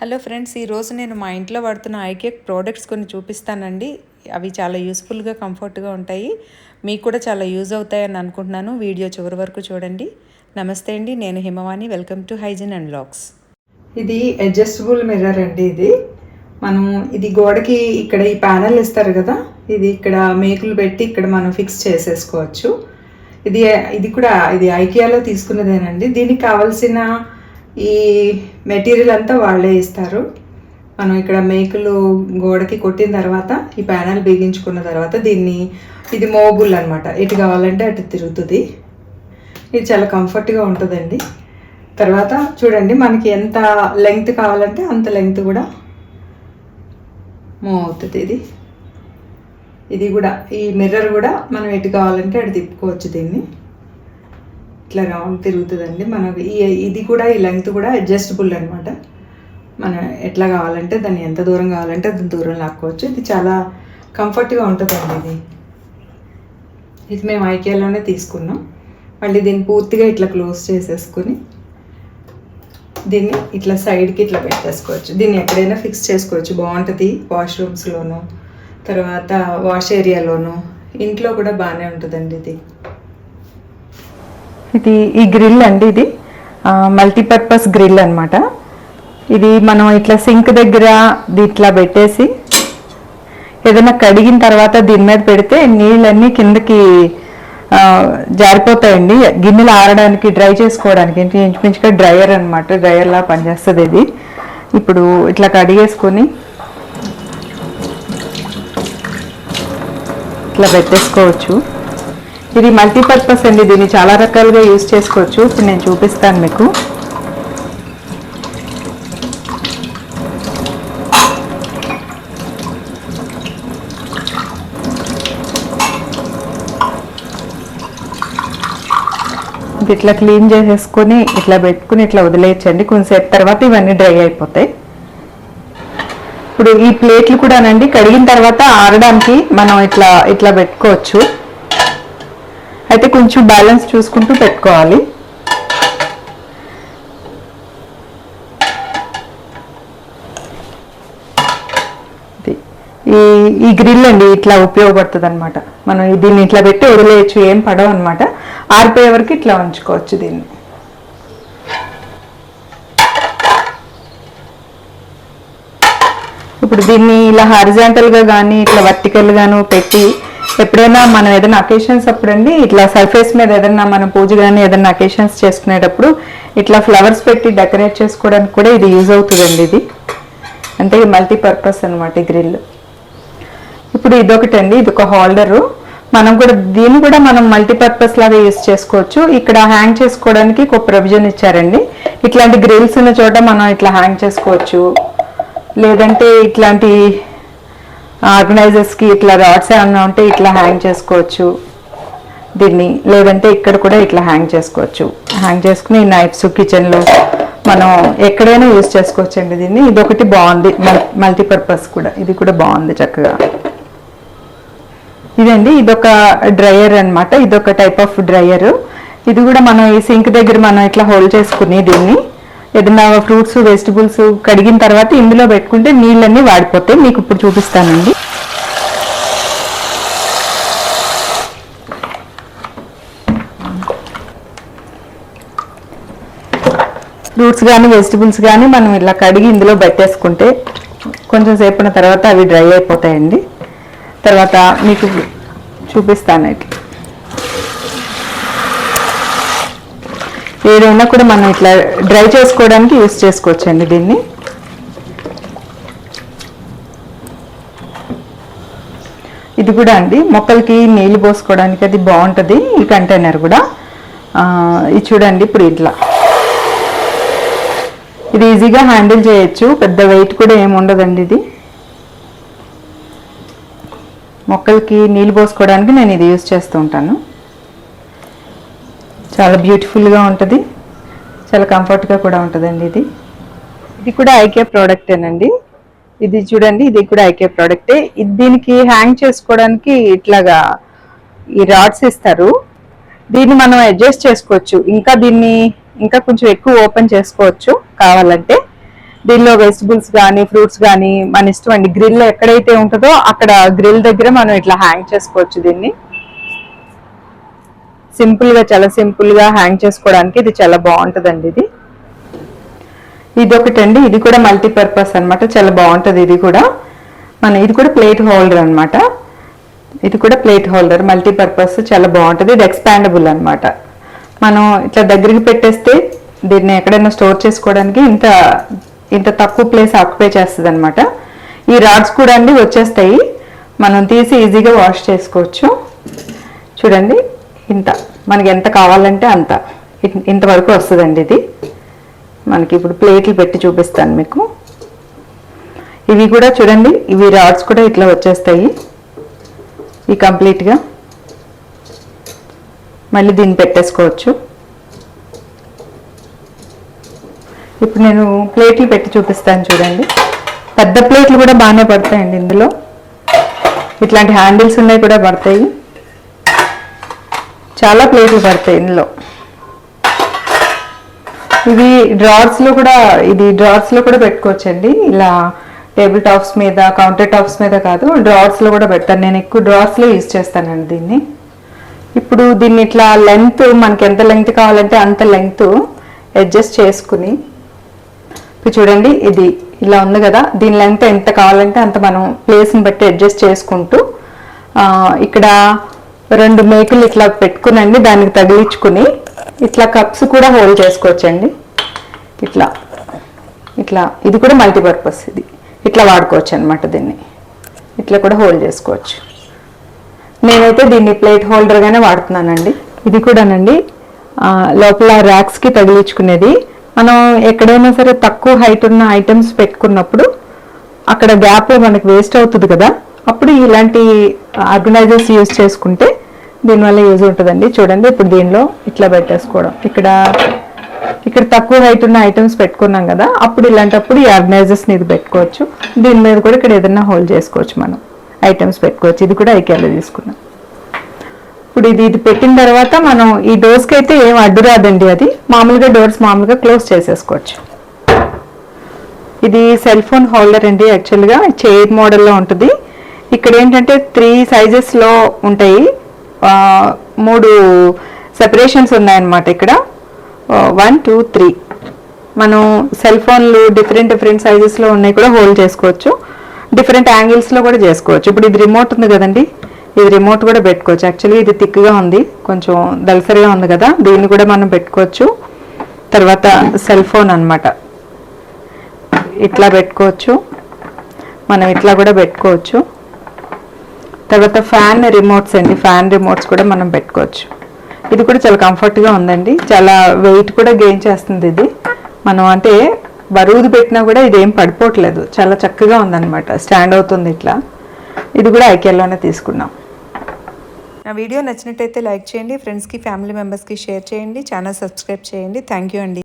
Hello friends, ఈరోజు నేను మా ఇంట్లో వాడుతున్న ఐకేక్ ప్రోడక్ట్స్ కొన్ని చూపిస్తానండి. అవి చాలా యూస్ఫుల్గా కంఫర్ట్గా ఉంటాయి. మీకు కూడా చాలా యూజ్ అవుతాయని అనుకుంటున్నాను. వీడియో చివరి వరకు చూడండి. నమస్తే అండి, నేను Himavani. Welcome to hygiene and vlogs. ఇది అడ్జస్టబుల్ మిర్రర్ అండి. ఇది గోడకి ఇక్కడ ఈ ప్యానెల్ ఇస్తారు కదా, ఇది ఇక్కడ మేకులు పెట్టి ఇక్కడ మనం ఫిక్స్ చేసేసుకోవచ్చు. ఇది ఐకియాలో తీసుకున్నదేనండి. దీనికి కావాల్సిన ఈ మెటీరియల్ అంతా వాళ్ళే ఇస్తారు. మనం ఇక్కడ మేకులు గోడకి కొట్టిన తర్వాత ఈ ప్యానెల్ బిగించుకున్న తర్వాత ఇది మోబుల్ అనమాట. ఇటు కావాలంటే అటు తిరుగుతుంది. ఇది చాలా కంఫర్ట్గా ఉంటుందండి. తర్వాత చూడండి, మనకి ఎంత లెంగ్త్ కావాలంటే అంత లెంగ్త్ కూడా మూవ్ అవుతుంది. ఇది కూడా ఈ మిర్రర్ కూడా మనం ఎటు కావాలంటే అటు తిప్పుకోవచ్చు. దీన్ని ఇట్లా రౌండ్ తిరుగుతుందండి. మనకి ఇది కూడా ఈ లెంగ్త్ కూడా అడ్జస్టబుల్ అనమాట. మనం ఎట్లా కావాలంటే దాన్ని ఎంత దూరం కావాలంటే అంత దూరం లాక్కోవచ్చు. ఇది చాలా కంఫర్ట్గా ఉంటుందండి. ఇది మేము ఐకియాలోనే తీసుకున్నాం. మళ్ళీ దీన్ని పూర్తిగా ఇట్లా క్లోజ్ చేసేసుకుని దీన్ని ఇట్లా సైడ్కి ఇట్లా పెట్టేసుకోవచ్చు. దీన్ని ఎక్కడైనా ఫిక్స్ చేసుకోవచ్చు. బాగుంటుంది వాష్రూమ్స్లోను, తర్వాత వాష్ ఏరియాలోను, ఇంట్లో కూడా బాగానే ఉంటుందండి. ఇది ఈ గ్రిల్ అండి. ఇది మల్టీపర్పస్ గ్రిల్ అనమాట. ఇది మనం ఇట్లా సింక్ దగ్గర ఇట్లా పెట్టేసి ఏదైనా కడిగిన తర్వాత దీని మీద పెడితే నీళ్ళన్నీ కిందకి జారిపోతాయండి. గిన్నెలు ఆరడానికి, డ్రై చేసుకోవడానికి ఇంచుమించుగా డ్రయర్ అనమాట. డ్రయర్లా పనిచేస్తుంది ఇది. ఇప్పుడు ఇట్లా కడిగేసుకొని ఇట్లా పెట్టేసుకోవచ్చు. ఇది మల్టీపర్పస్ అండి. దీన్ని చాలా రకాలుగా యూజ్ చేసుకోవచ్చు. ఇప్పుడు నేను చూపిస్తాను మీకు. ఇట్లా క్లీన్ చేసేసుకొని ఇట్లా పెట్టుకుని ఇట్లా వదిలేయచ్చండి. కొంచెంసేపు తర్వాత ఇవన్నీ డ్రై అయిపోతాయి. ఇప్పుడు ఈ ప్లేట్లు కూడానండి కడిగిన తర్వాత ఆరడానికి మనం ఇట్లా పెట్టుకోవచ్చు. అయితే కొంచెం బ్యాలెన్స్ చూసుకుంటూ పెట్టుకోవాలి. ఈ గ్రిల్ అండి ఇట్లా ఉపయోగపడుతుంది అనమాట. మనం దీన్ని ఇట్లా పెట్టి వదిలేయచ్చు, ఏం పడవు అనమాట. ఆరిపోయే వరకు ఇట్లా ఉంచుకోవచ్చు దీన్ని. ఇప్పుడు దీన్ని ఇలా హారిజాంటల్గా కానీ ఇట్లా వర్టికల్గాను పెట్టి ఎప్పుడైనా మనం ఏదైనా అకేషన్స్ అప్పుడండి ఇట్లా సర్ఫేస్ మీద ఏదైనా మనం పూజ కానీ ఏదైనా అకేషన్స్ చేసుకునేటప్పుడు ఇట్లా ఫ్లవర్స్ పెట్టి డెకరేట్ చేసుకోవడానికి కూడా ఇది యూజ్ అవుతుందండి. ఇది అంటే మల్టీపర్పస్ అనమాట ఈ గ్రిల్. ఇప్పుడు ఇదొకటండి, ఇది ఒక హోల్డరు. దీన్ని కూడా మనం మల్టీపర్పస్ లాగా యూజ్ చేసుకోవచ్చు. ఇక్కడ హ్యాంగ్ చేసుకోవడానికి ఒక ప్రొవిజన్ ఇచ్చారండి. ఇట్లాంటి గ్రిల్స్ ఉన్న చోట మనం ఇట్లా హ్యాంగ్ చేసుకోవచ్చు. లేదంటే ఇట్లాంటి ఆర్గనైజర్స్కి ఇట్లా రాడ్స్ ఏమన్నా ఉంటే ఇట్లా హ్యాంగ్ చేసుకోవచ్చు దీన్ని. లేదంటే ఇక్కడ కూడా ఇట్లా హ్యాంగ్ చేసుకోవచ్చు. హ్యాంగ్ చేసుకుని నైఫ్స్ కిచెన్లో మనం ఎక్కడైనా యూజ్ చేసుకోవచ్చు అండి దీన్ని. ఇదొకటి బాగుంది, మల్టీపర్పస్ కూడా. ఇది కూడా బాగుంది చక్కగా. ఇదండి, ఇదొక డ్రయర్ అనమాట. ఇదొక టైప్ ఆఫ్ డ్రయర్. ఇది కూడా మనం ఈ సింక్ దగ్గర మనం ఇట్లా హోల్డ్ చేసుకుని దీన్ని ఏదైనా ఫ్రూట్స్, వెజిటబుల్స్ కడిగిన తర్వాత ఇందులో పెట్టుకుంటే నీళ్ళన్నీ వాడిపోతాయి. మీకు ఇప్పుడు చూపిస్తానండి. ఫ్రూట్స్ కానీ వెజిటబుల్స్ కానీ మనం ఇలా కడిగి ఇందులో పెట్టేసుకుంటే కొంచెం సేపున తర్వాత అవి డ్రై అయిపోతాయండి. తర్వాత మీకు చూపిస్తాను. ఇట్లా ఏదైనా కూడా మనం ఇట్లా డ్రై చేసుకోవడానికి యూజ్ చేసుకోవచ్చండి దీన్ని. ఇది కూడా అండి మొక్కలకి నీళ్ళు పోసుకోవడానికి అది బాగుంటుంది. ఈ కంటైనర్ కూడా ఇది చూడండి. ఇప్పుడు ఇది ఈజీగా హ్యాండిల్ చేయొచ్చు. పెద్ద వెయిట్ కూడా ఏమి ఉండదండి. ఇది మొక్కలకి నీళ్ళు పోసుకోవడానికి నేను ఇది యూజ్ చేస్తూ ఉంటాను. చాలా బ్యూటిఫుల్గా ఉంటుంది, చాలా కంఫర్ట్గా కూడా ఉంటుందండి. ఇది కూడా ఐకే ప్రోడక్టేనండి. ఇది చూడండి, ఇది కూడా ఐకే ప్రోడక్టే. దీనికి హ్యాంగ్ చేసుకోవడానికి ఇట్లాగా ఈ రాడ్స్ ఇస్తారు. దీన్ని మనం అడ్జస్ట్ చేసుకోవచ్చు. దీన్ని ఇంకా కొంచెం ఎక్కువ ఓపెన్ చేసుకోవచ్చు కావాలంటే. దీనిలో వెజిటబుల్స్ కానీ ఫ్రూట్స్ కానీ మన ఇష్టం అండి. గ్రిల్ ఎక్కడైతే ఉంటుందో అక్కడ గ్రిల్ దగ్గర మనం ఇట్లా హ్యాంగ్ చేసుకోవచ్చు. దీన్ని సింపుల్ గా, చాలా సింపుల్ గా హ్యాంగ్ చేసుకోవడానికి ఇది చాలా బాగుంటుందండి. ఇది ఒకటండి, ఇది కూడా మల్టీపర్పస్ అనమాట, చాలా బాగుంటుంది. ఇది కూడా ఇది కూడా ప్లేట్ హోల్డర్ అనమాట. ఇది కూడా ప్లేట్ హోల్డర్ మల్టీపర్పస్, చాలా బాగుంటుంది. ఇది ఎక్స్పాండబుల్ అనమాట. మనం ఇట్లా దగ్గరికి పెట్టేస్తే దీన్ని ఎక్కడైనా స్టోర్ చేసుకోవడానికి ఇంత తక్కువ ప్లేస్ ఆక్యుపై చేస్తుంది అనమాట. ఈ రాడ్స్ కూడా అండి వచ్చేస్తాయి, మనం తీసి ఈజీగా వాష్ చేసుకోవచ్చు. చూడండి, మనకి ఎంత కావాలంటే అంత ఇంతవరకు వస్తుందండి. ఇది మనకి ఇప్పుడు ప్లేట్లు పెట్టి చూపిస్తాను మీకు. ఇవి కూడా చూడండి, ఇవి రాడ్స్ కూడా ఇట్లా వచ్చేస్తాయి ఈ కంప్లీట్గా. మళ్ళీ దీన్ని పెట్టేసుకోవచ్చు. ఇప్పుడు నేను ప్లేట్లు పెట్టి చూపిస్తాను చూడండి. పెద్ద ప్లేట్లు కూడా బాగానే పడతాయండి ఇందులో. ఇట్లాంటి హ్యాండిల్స్ ఉన్నాయి కూడా పడతాయి, చాలా ప్లేట్లు పడతాయి ఇందులో. ఇది డ్రార్స్లో కూడా పెట్టుకోవచ్చండి. ఇలా టేబుల్ టాప్స్ మీద, కౌంటర్ టాప్స్ మీద కాదు, డ్రార్స్లో కూడా పెడతాను. నేను ఎక్కువ డ్రార్స్లో యూజ్ చేస్తానండి దీన్ని. ఇప్పుడు దీన్ని ఇట్లా లెంత్, మనకి ఎంత లెంగ్త్ కావాలంటే అంత లెంగ్త్ అడ్జస్ట్ చేసుకుని, ఇప్పుడు చూడండి ఇది ఇలా ఉంది కదా, దీని లెంగ్త్ ఎంత కావాలంటే అంత మనం ప్లేస్ని బట్టి అడ్జస్ట్ చేసుకుంటూ ఇక్కడ 2 మేకులు ఇట్లా పెట్టుకునండి, దానికి తగిలించుకుని ఇట్లా కప్స్ కూడా హోల్డ్ చేసుకోవచ్చండి. ఇట్లా ఇది కూడా మల్టీపర్పస్, ఇది ఇట్లా వాడుకోవచ్చు అనమాట. దీన్ని ఇట్లా కూడా హోల్డ్ చేసుకోవచ్చు. నేనైతే దీన్ని ప్లేట్ హోల్డర్గానే వాడుతున్నానండి. ఇది కూడానండి లోపల ర్యాక్స్కి తగిలించుకునేది. మనం ఎక్కడైనా సరే తక్కువ హైట్ ఉన్న ఐటమ్స్ పెట్టుకున్నప్పుడు అక్కడ గ్యాప్ మనకి వేస్ట్ అవుతుంది కదా, అప్పుడు ఇలాంటి ఆర్గనైజర్స్ యూజ్ చేసుకుంటే దీనివల్ల యూజ్ ఉంటుందండి. చూడండి, ఇప్పుడు దీనిలో ఇట్లా పెట్టేసుకోవడం, ఇక్కడ తక్కువ హైట్ ఉన్న ఐటమ్స్ పెట్టుకున్నాం కదా, అప్పుడు ఇలాంటప్పుడు ఈ ఆర్గనైజర్స్ని ఇది పెట్టుకోవచ్చు. దీని మీద కూడా ఇక్కడ ఏదైనా హోల్డ్ చేసుకోవచ్చు, మనం ఐటమ్స్ పెట్టుకోవచ్చు. ఇది కూడా ఐకేలో తీసుకున్నాం. ఇప్పుడు ఇది పెట్టిన తర్వాత మనం ఈ డోర్స్కి అయితే ఏం అడ్డు రాదండి. అది డోర్స్ మామూలుగా క్లోజ్ చేసేసుకోవచ్చు. ఇది సెల్ ఫోన్ హోల్డర్ అండి. యాక్చువల్గా చైర్ మోడల్లో ఉంటుంది. ఇక్కడ ఏంటంటే 3 సైజెస్లో ఉంటాయి, 3 సెపరేషన్స్ ఉన్నాయన్నమాట. ఇక్కడ 1, 2, 3 మనం సెల్ ఫోన్లు డిఫరెంట్ సైజెస్లో ఉన్నాయి కూడా హోల్డ్ చేసుకోవచ్చు. డిఫరెంట్ యాంగిల్స్లో కూడా చేసుకోవచ్చు. ఇప్పుడు ఇది రిమోట్ ఉంది కదండి, ఇది రిమోట్ కూడా పెట్టుకోవచ్చు. యాక్చువల్లీ ఇది థిక్గా ఉంది, కొంచెం దళసరిగా ఉంది కదా, దీన్ని కూడా మనం పెట్టుకోవచ్చు. తర్వాత సెల్ ఫోన్ అనమాట, ఇట్లా పెట్టుకోవచ్చు, మనం ఇట్లా కూడా పెట్టుకోవచ్చు. తర్వాత ఫ్యాన్ రిమోట్స్ అండి, ఫ్యాన్ రిమోట్స్ కూడా మనం పెట్టుకోవచ్చు. ఇది కూడా చాలా కంఫర్ట్గా ఉందండి, చాలా వెయిట్ కూడా గెయిన్ చేస్తుంది. ఇది మనం అంటే బరువుది పెట్టినా కూడా ఇదేం పడిపోవట్లేదు, చాలా చక్కగా ఉందన్నమాట, స్టాండ్ అవుతుంది ఇట్లా. ఇది కూడా ఐకేలోనే తీసుకున్నాం. నా వీడియో నచ్చినట్టయితే లైక్ చేయండి, ఫ్రెండ్స్కి ఫ్యామిలీ మెంబర్స్కి షేర్ చేయండి, ఛానల్ సబ్స్క్రైబ్ చేయండి. థ్యాంక్ యూ అండి.